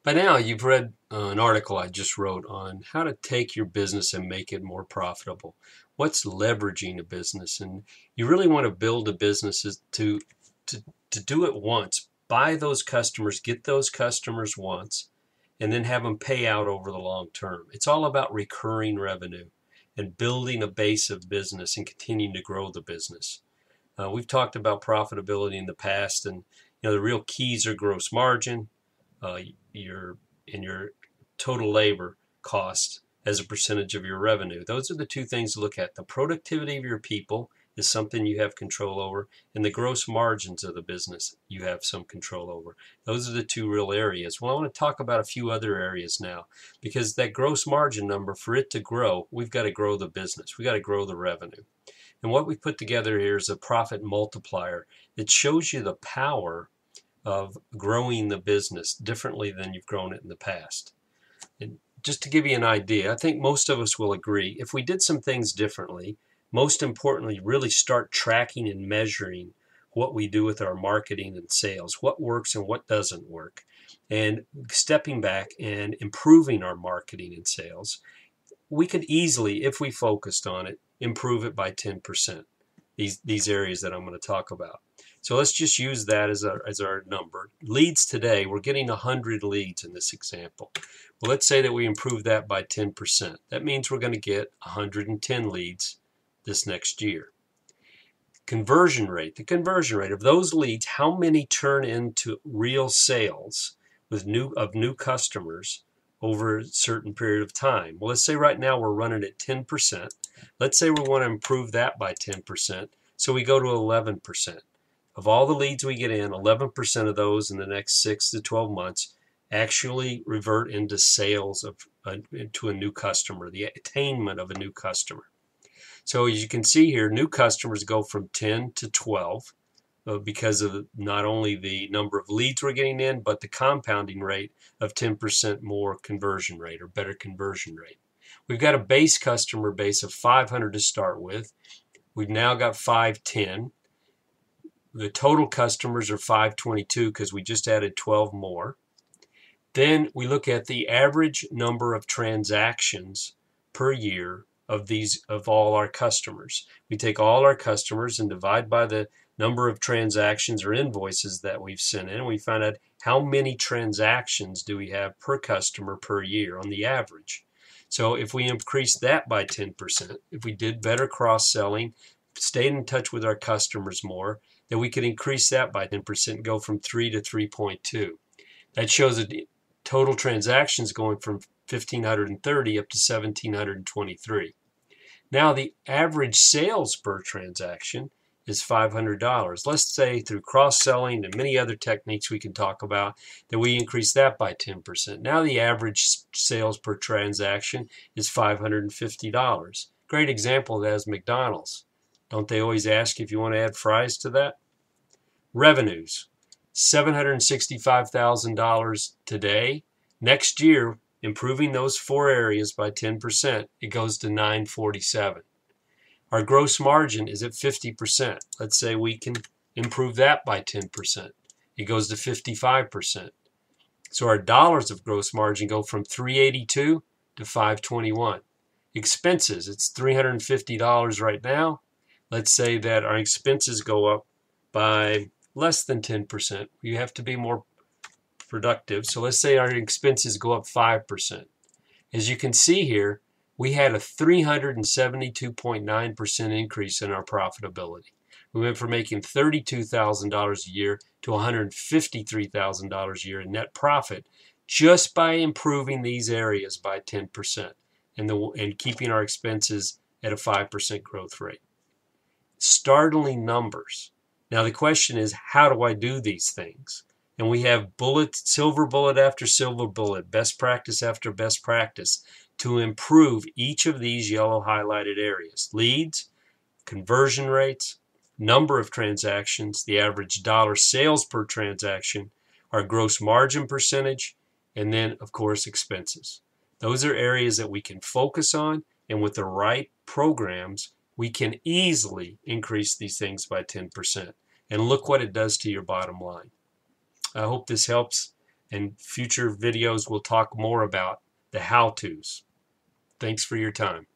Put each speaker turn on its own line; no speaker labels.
By now, you've read an article I just wrote on how to take your business and make it more profitable. What's leveraging a business? And you really want to build a business to, to do it once, buy those customers, get those customers once, and then have them pay out over the long term. It's all about recurring revenue and building a base of business and continuing to grow the business. We've talked about profitability in the past, and the real keys are gross margin, uh, your your total labor cost as a percentage of your revenue. Those are the two things to look at. The productivity of your people is something you have control over, and the gross margins of the business you have some control over. Those are the two real areas. Well, I want to talk about a few other areas now, because that gross margin number, for it to grow, we've got to grow the business. We've got to grow the revenue. And what we put together here is a profit multiplier that shows you the power of growing the business differently than you've grown it in the past. And just to give you an idea, I think most of us will agree if we did some things differently, most importantly, really start tracking and measuring what we do with our marketing and sales, what works and what doesn't work, and stepping back and improving our marketing and sales, we could easily, if we focused on it, improve it by 10%. These areas that I'm going to talk about. So let's just use that as our number. Leads today, we're getting 100 leads in this example. Well, let's say that we improve that by 10%. That means we're going to get 110 leads this next year. Conversion rate, the conversion rate of those leads, how many turn into real sales with new customers over a certain period of time? Well, let's say right now we're running at 10%. Let's say we want to improve that by 10%. So we go to 11%. Of all the leads we get in, 11% of those in the next 6 to 12 months actually revert into sales to a new customer, the attainment of a new customer. So as you can see here, new customers go from 10 to 12 because of not only the number of leads we're getting in, but the compounding rate of 10% more conversion rate or better conversion rate. We've got a base customer base of 500 to start with. We've now got 510. The total customers are 522 because we just added 12 more. Then we look at the average number of transactions per year of all our customers. We take all our customers and divide by the number of transactions or invoices that we've sent in, and we find out how many transactions do we have per customer per year on the average. So if we increase that by 10%, if we did better cross-selling, stayed in touch with our customers more, then we could increase that by 10%, go from 3 to 3.2. That shows that total transactions going from 1,530 up to 1,723. Now the average sales per transaction is $500. Let's say through cross-selling and many other techniques we can talk about that we increase that by 10%. Now the average sales per transaction is $550. Great example of that is McDonald's. Don't they always ask if you want to add fries to that? Revenues, $765,000 today. Next year, improving those four areas by 10%, it goes to $947. Our gross margin is at 50%. Let's say we can improve that by 10%. It goes to 55%. So our dollars of gross margin go from 382 to 521. Expenses, it's $350 right now. Let's say that our expenses go up by less than 10%. You have to be more productive. So let's say our expenses go up 5%. As you can see here, we had a 372.9% increase in our profitability. We went from making $32,000 a year to $153,000 a year in net profit just by improving these areas by 10% and keeping our expenses at a 5% growth rate. Startling numbers. Now the question is, how do I do these things? And we have silver bullet after silver bullet, best practice after best practice to improve each of these yellow highlighted areas. Leads, conversion rates, number of transactions, the average dollar sales per transaction, our gross margin percentage, and then, of course, expenses. Those are areas that we can focus on, and with the right programs, we can easily increase these things by 10%. And look what it does to your bottom line. I hope this helps. and future videos will talk more about the how-tos. Thanks for your time.